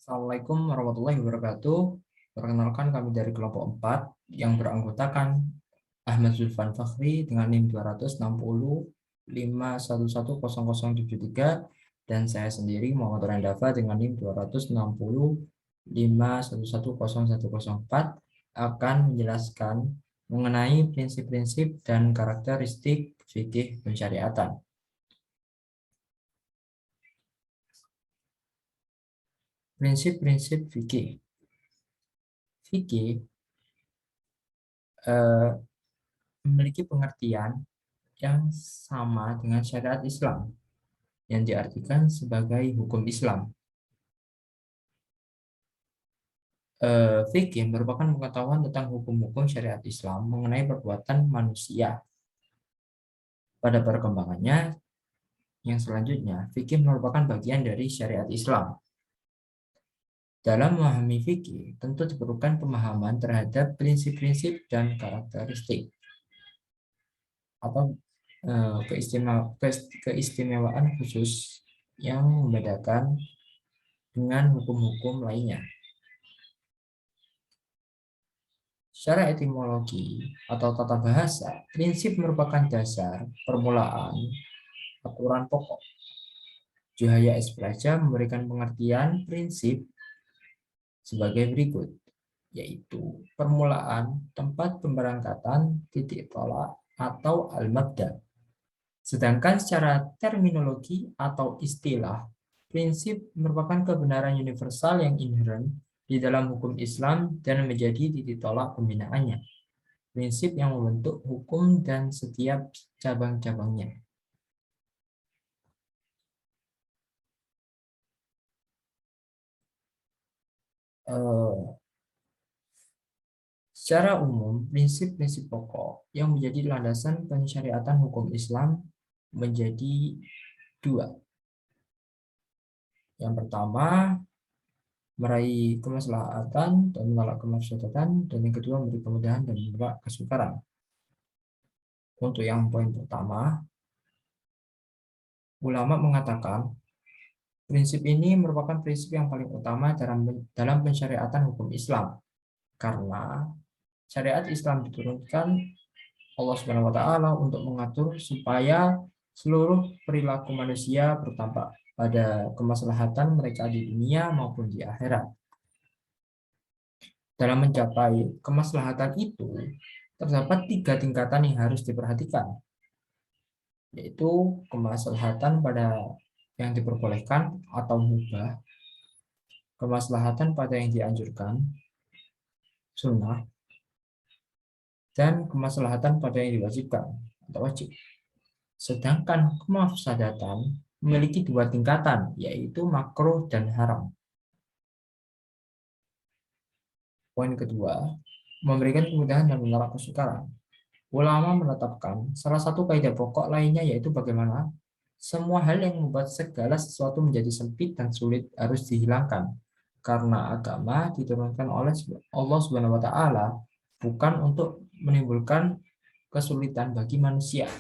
Assalamualaikum warahmatullahi wabarakatuh. Perkenalkan kami dari kelompok 4 yang beranggotakan Ahmad Zulfan Fakhri dengan NIM 26051100073 dan saya sendiri Muhammad Randafa dengan NIM 26051100104 akan menjelaskan mengenai prinsip-prinsip dan karakteristik fikih pensyariatan. Prinsip-prinsip fikih. Fikih memiliki pengertian yang sama dengan syariat Islam yang diartikan sebagai hukum Islam. Fikih merupakan pengetahuan tentang hukum-hukum syariat Islam mengenai perbuatan manusia. Pada perkembangannya, yang selanjutnya, fikih merupakan bagian dari syariat Islam. Dalam memahami fikih, tentu diperlukan pemahaman terhadap prinsip-prinsip dan karakteristik atau keistimewaan khusus yang membedakan dengan hukum-hukum lainnya. Secara etimologi atau tata bahasa, prinsip merupakan dasar, permulaan, aturan pokok. Juhaya S. Praja memberikan pengertian prinsip sebagai berikut, yaitu permulaan, tempat pemberangkatan, titik tolak, atau al-mabda. Sedangkan secara terminologi atau istilah, prinsip merupakan kebenaran universal yang inheren di dalam hukum Islam dan menjadi titik tolak pembinaannya. Prinsip yang membentuk hukum dan setiap cabang-cabangnya. Secara umum, prinsip-prinsip pokok yang menjadi landasan pensyariatan hukum Islam menjadi dua. Yang pertama, meraih kemaslahatan dan menolak kemaslahatan, dan yang kedua, memberi kemudahan dan menolak kesukaran. Untuk yang poin pertama, ulama mengatakan prinsip ini merupakan prinsip yang paling utama dalam pensyariatan hukum Islam, karena syariat Islam diturunkan Allah Subhanahu wa taala untuk mengatur supaya seluruh perilaku manusia berdampak pada kemaslahatan mereka di dunia maupun di akhirat. Dalam mencapai kemaslahatan itu, terdapat 3 tingkatan yang harus diperhatikan, yaitu kemaslahatan pada yang diperbolehkan atau mubah, kemaslahatan pada yang dianjurkan, sunnah, dan kemaslahatan pada yang diwajibkan atau wajib. Sedangkan kemafsadatan memiliki 2 tingkatan, yaitu makruh dan haram. Poin kedua, memberikan kemudahan dan menolak kesukaran. Ulama menetapkan salah satu kaidah pokok lainnya, yaitu bagaimana semua hal yang membuat segala sesuatu menjadi sempit dan sulit harus dihilangkan, karena agama diturunkan oleh Allah Subhanahu wa taala bukan untuk menimbulkan kesulitan bagi manusia,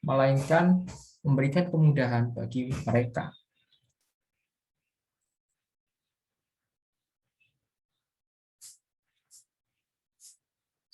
melainkan memberikan kemudahan bagi mereka.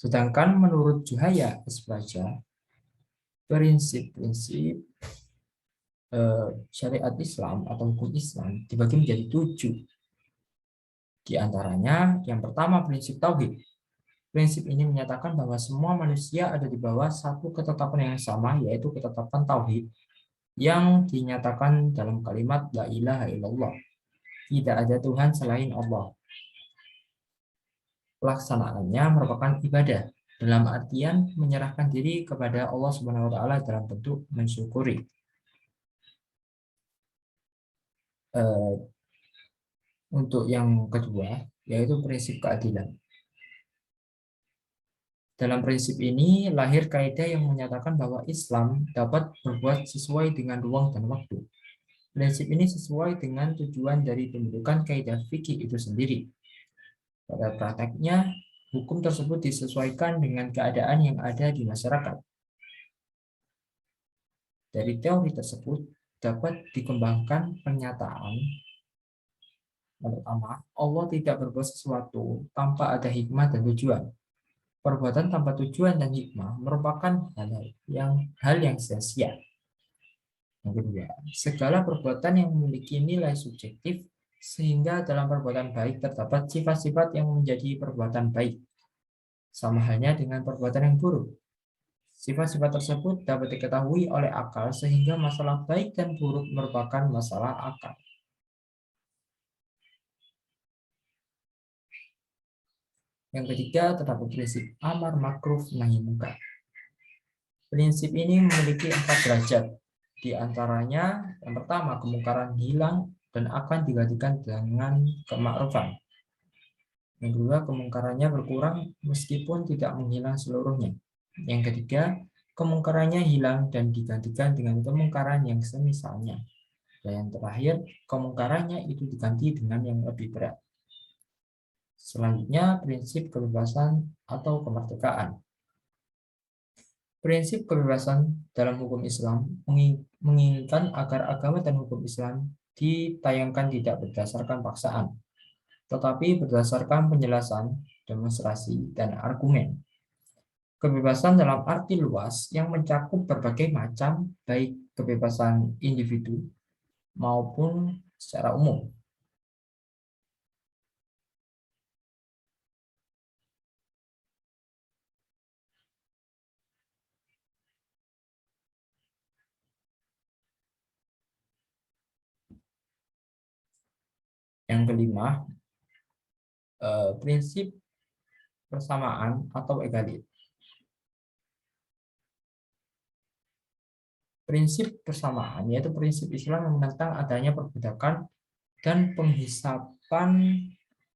Sedangkan menurut Juhaya Espraja, prinsip-prinsip syariat Islam atau hukum Islam dibagi menjadi 7. Di antaranya, yang pertama prinsip tauhid. Prinsip ini menyatakan bahwa semua manusia ada di bawah satu ketetapan yang sama, yaitu ketetapan tauhid yang dinyatakan dalam kalimat la ilaha illallah. Tidak ada Tuhan selain Allah. Pelaksanaannya merupakan ibadah dalam artian menyerahkan diri kepada Allah Subhanahu wa taala dalam bentuk mensyukuri. Untuk yang kedua, yaitu prinsip keadilan. Dalam prinsip ini lahir kaidah yang menyatakan bahwa Islam dapat berbuat sesuai dengan ruang dan waktu. Prinsip ini sesuai dengan tujuan dari pembentukan kaidah fikih itu sendiri. Pada prakteknya, hukum tersebut disesuaikan dengan keadaan yang ada di masyarakat. Dari teori tersebut dapat dikembangkan pernyataan Yang pertama, Allah tidak berbuat sesuatu tanpa ada hikmah dan tujuan. Perbuatan tanpa tujuan dan hikmah merupakan hal yang sia-sia. Yang kedua, segala perbuatan yang memiliki nilai subjektif sehingga dalam perbuatan baik terdapat sifat-sifat yang menjadi perbuatan baik. Sama halnya dengan perbuatan yang buruk. Sifat-sifat tersebut dapat diketahui oleh akal sehingga masalah baik dan buruk merupakan masalah akal. Yang ketiga, terdapat prinsip amar ma'ruf nahi munkar. Prinsip ini memiliki 4 derajat. Di antaranya, yang pertama, kemungkaran hilang dan akan digantikan dengan kemakrufan. Yang kedua, kemungkarannya berkurang meskipun tidak menghilang seluruhnya. Yang ketiga, kemungkarannya hilang dan digantikan dengan kemungkaran yang semisalnya. Dan yang terakhir, kemungkarannya itu diganti dengan yang lebih berat. Selanjutnya, prinsip kebebasan atau kemerdekaan. Prinsip kebebasan dalam hukum Islam menginginkan agar agama dan hukum Islam ditayangkan tidak berdasarkan paksaan, tetapi berdasarkan penjelasan, demonstrasi, dan argumen. Kebebasan dalam arti luas yang mencakup berbagai macam, baik kebebasan individu maupun secara umum. Yang kelima, prinsip persamaan atau egalit. Prinsip persamaan yaitu prinsip Islam yang menentang adanya perbudakan dan penghisapan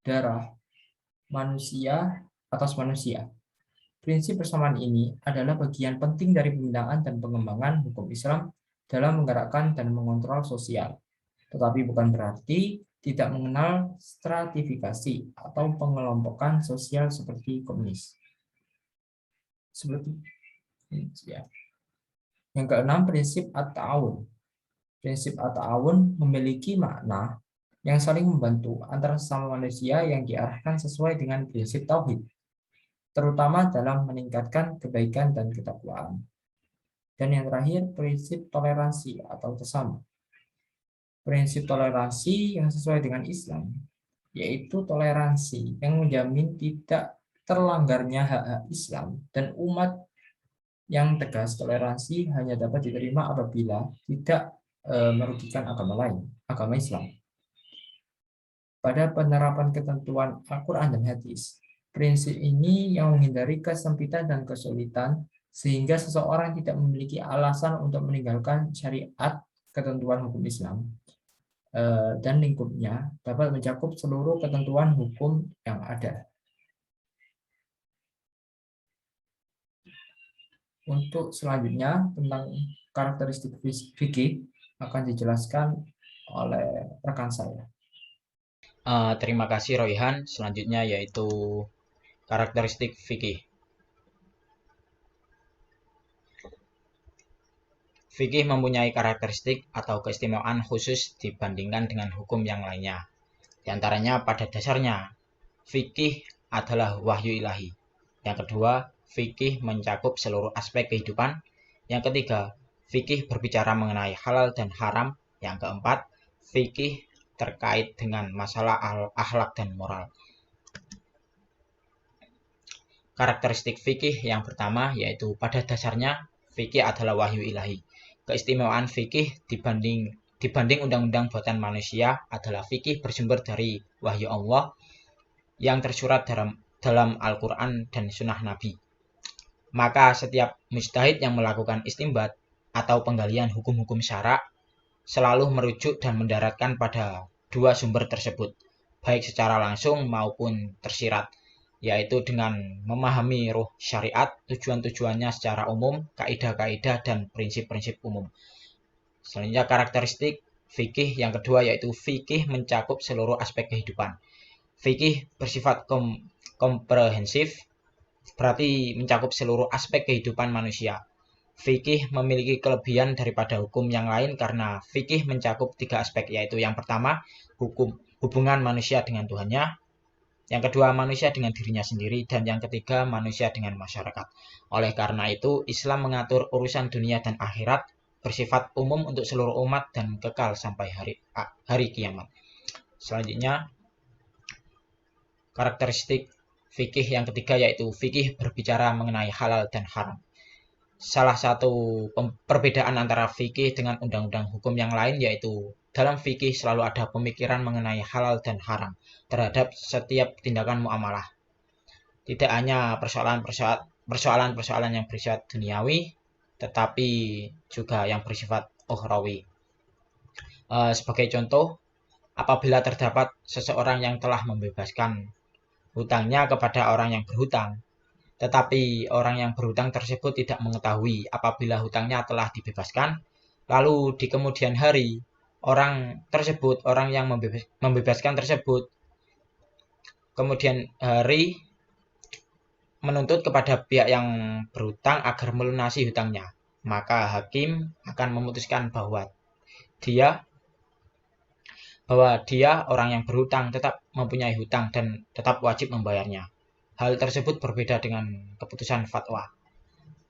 darah manusia atas manusia. Prinsip persamaan ini adalah bagian penting dari pembinaan dan pengembangan hukum Islam dalam menggerakkan dan mengontrol sosial. Tetapi bukan berarti tidak mengenal stratifikasi atau pengelompokan sosial seperti komunis. Seperti ya. Yang keenam, prinsip at-ta'awun. Prinsip at-ta'awun memiliki makna yang saling membantu antara sesama manusia yang diarahkan sesuai dengan prinsip tauhid, terutama dalam meningkatkan kebaikan dan ketakwaan. Dan yang terakhir, prinsip toleransi atau tasama. Prinsip toleransi yang sesuai dengan Islam, yaitu toleransi yang menjamin tidak terlanggarnya hak-hak Islam dan umat yang tegas. Toleransi hanya dapat diterima apabila tidak merugikan agama lain, agama Islam. Pada penerapan ketentuan Al-Quran dan Hadis, prinsip ini yang menghindari kesempitan dan kesulitan sehingga seseorang tidak memiliki alasan untuk meninggalkan syariat ketentuan hukum Islam dan lingkupnya dapat mencakup seluruh ketentuan hukum yang ada. Untuk selanjutnya tentang karakteristik fikih akan dijelaskan oleh rekan saya. Terima kasih Royhan. Selanjutnya yaitu karakteristik fikih. Fikih mempunyai karakteristik atau keistimewaan khusus dibandingkan dengan hukum yang lainnya. Di antaranya pada dasarnya, fikih adalah wahyu ilahi. Yang kedua, fikih mencakup seluruh aspek kehidupan. Yang ketiga, fikih berbicara mengenai halal dan haram. Yang keempat, fikih terkait dengan masalah akhlak dan moral. Karakteristik fikih yang pertama yaitu pada dasarnya fikih adalah wahyu ilahi. Keistimewaan fikih dibanding undang-undang buatan manusia adalah fikih bersumber dari wahyu Allah yang tersurat dalam Al-Quran dan Sunnah Nabi. Maka setiap mujtahid yang melakukan istimbat atau penggalian hukum-hukum syara selalu merujuk dan mendaratkan pada dua sumber tersebut, baik secara langsung maupun tersirat, yaitu dengan memahami ruh syariat, tujuan-tujuannya secara umum, kaidah-kaidah dan prinsip-prinsip umum. Selanjutnya karakteristik fikih yang kedua yaitu fikih mencakup seluruh aspek kehidupan. Fikih bersifat komprehensif, berarti mencakup seluruh aspek kehidupan manusia. Fikih memiliki kelebihan daripada hukum yang lain karena fikih mencakup tiga aspek, yaitu yang pertama hubungan manusia dengan Tuhannya, yang kedua manusia dengan dirinya sendiri, dan yang ketiga manusia dengan masyarakat. Oleh karena itu, Islam mengatur urusan dunia dan akhirat bersifat umum untuk seluruh umat dan kekal sampai hari kiamat. Selanjutnya, karakteristik fikih yang ketiga yaitu fikih berbicara mengenai halal dan haram. Salah satu perbedaan antara fikih dengan undang-undang hukum yang lain yaitu dalam fikih selalu ada pemikiran mengenai halal dan haram terhadap setiap tindakan muamalah. Tidak hanya persoalan-persoalan yang bersifat duniawi, tetapi juga yang bersifat ukhrawi. Sebagai contoh, apabila terdapat seseorang yang telah membebaskan hutangnya kepada orang yang berhutang, tetapi orang yang berhutang tersebut tidak mengetahui apabila hutangnya telah dibebaskan, lalu di kemudian hari orang yang membebaskan tersebut kemudian hari menuntut kepada pihak yang berhutang agar melunasi hutangnya, maka hakim akan memutuskan bahwa dia orang yang berhutang tetap mempunyai hutang dan tetap wajib membayarnya. Hal tersebut berbeda dengan keputusan fatwa.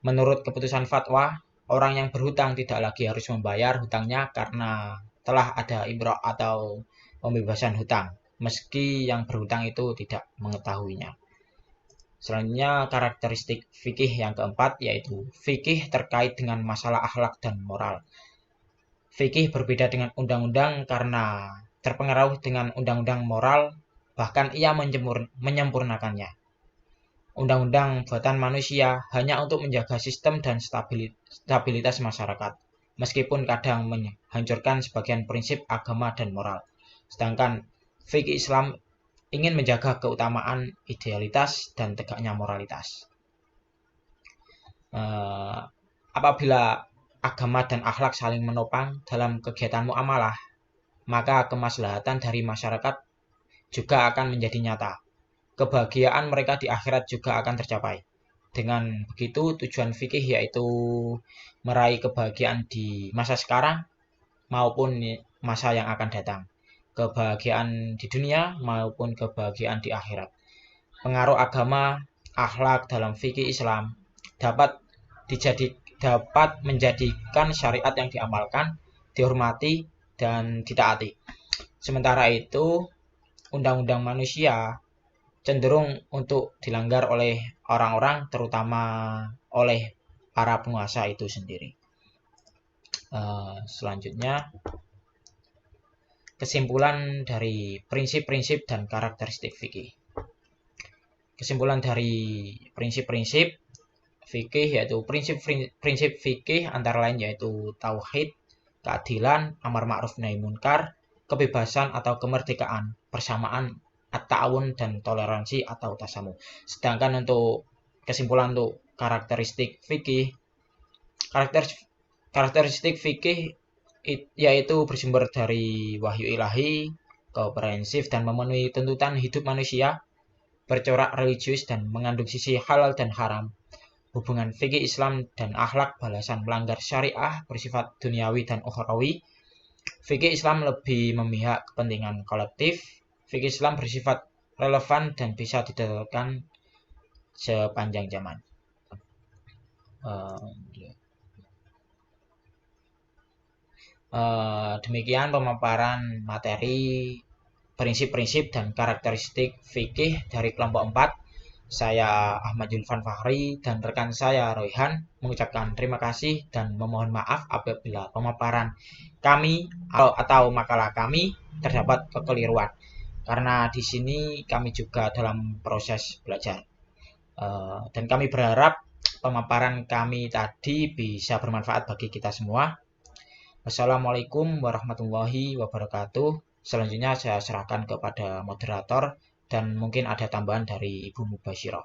Menurut keputusan fatwa, orang yang berhutang tidak lagi harus membayar hutangnya karena telah ada ibrah atau pembebasan hutang, meski yang berhutang itu tidak mengetahuinya. Selanjutnya, karakteristik fikih yang keempat yaitu fikih terkait dengan masalah akhlak dan moral. Fikih berbeda dengan undang-undang karena terpengaruh dengan undang-undang moral, bahkan ia menyempurnakannya. Undang-undang buatan manusia hanya untuk menjaga sistem dan stabilitas masyarakat, meskipun kadang menghancurkan sebagian prinsip agama dan moral. Sedangkan fikih Islam ingin menjaga keutamaan idealitas dan tegaknya moralitas. Apabila agama dan akhlak saling menopang dalam kegiatan muamalah, maka kemaslahatan dari masyarakat juga akan menjadi nyata. Kebahagiaan mereka di akhirat juga akan tercapai. Dengan begitu, tujuan fikih yaitu meraih kebahagiaan di masa sekarang maupun masa yang akan datang. Kebahagiaan di dunia maupun kebahagiaan di akhirat. Pengaruh agama, akhlak dalam fikih Islam dapat menjadikan syariat yang diamalkan, dihormati, dan ditaati. Sementara itu, undang-undang manusia cenderung untuk dilanggar oleh orang-orang, terutama oleh para penguasa itu sendiri. Selanjutnya, kesimpulan dari prinsip-prinsip dan karakteristik fikih. Kesimpulan dari prinsip-prinsip fikih yaitu prinsip fikih antara lain yaitu tauhid, keadilan, amar ma'ruf nahi munkar, kebebasan atau kemerdekaan, persamaan, at-ta'awun, dan toleransi atau tasamuh. Sedangkan untuk kesimpulan untuk karakteristik fikih yaitu bersumber dari wahyu ilahi, komprehensif dan memenuhi tuntutan hidup manusia, bercorak religius dan mengandung sisi halal dan haram. Hubungan fikih Islam dan akhlak balasan melanggar syariah bersifat duniawi dan ukhrawi. Fikih Islam lebih memihak kepentingan kolektif. Fikih Islam bersifat relevan dan bisa diterapkan sepanjang zaman. Demikian pemaparan materi prinsip-prinsip dan karakteristik fikih dari kelompok 4. Saya Ahmad Julfan Fahri dan rekan saya Royhan mengucapkan terima kasih dan memohon maaf apabila pemaparan kami atau makalah kami terdapat kekeliruan. Karena di sini kami juga dalam proses belajar. Dan kami berharap pemaparan kami tadi bisa bermanfaat bagi kita semua. Wassalamualaikum warahmatullahi wabarakatuh. Selanjutnya saya serahkan kepada moderator dan mungkin ada tambahan dari Ibu Mubashirah.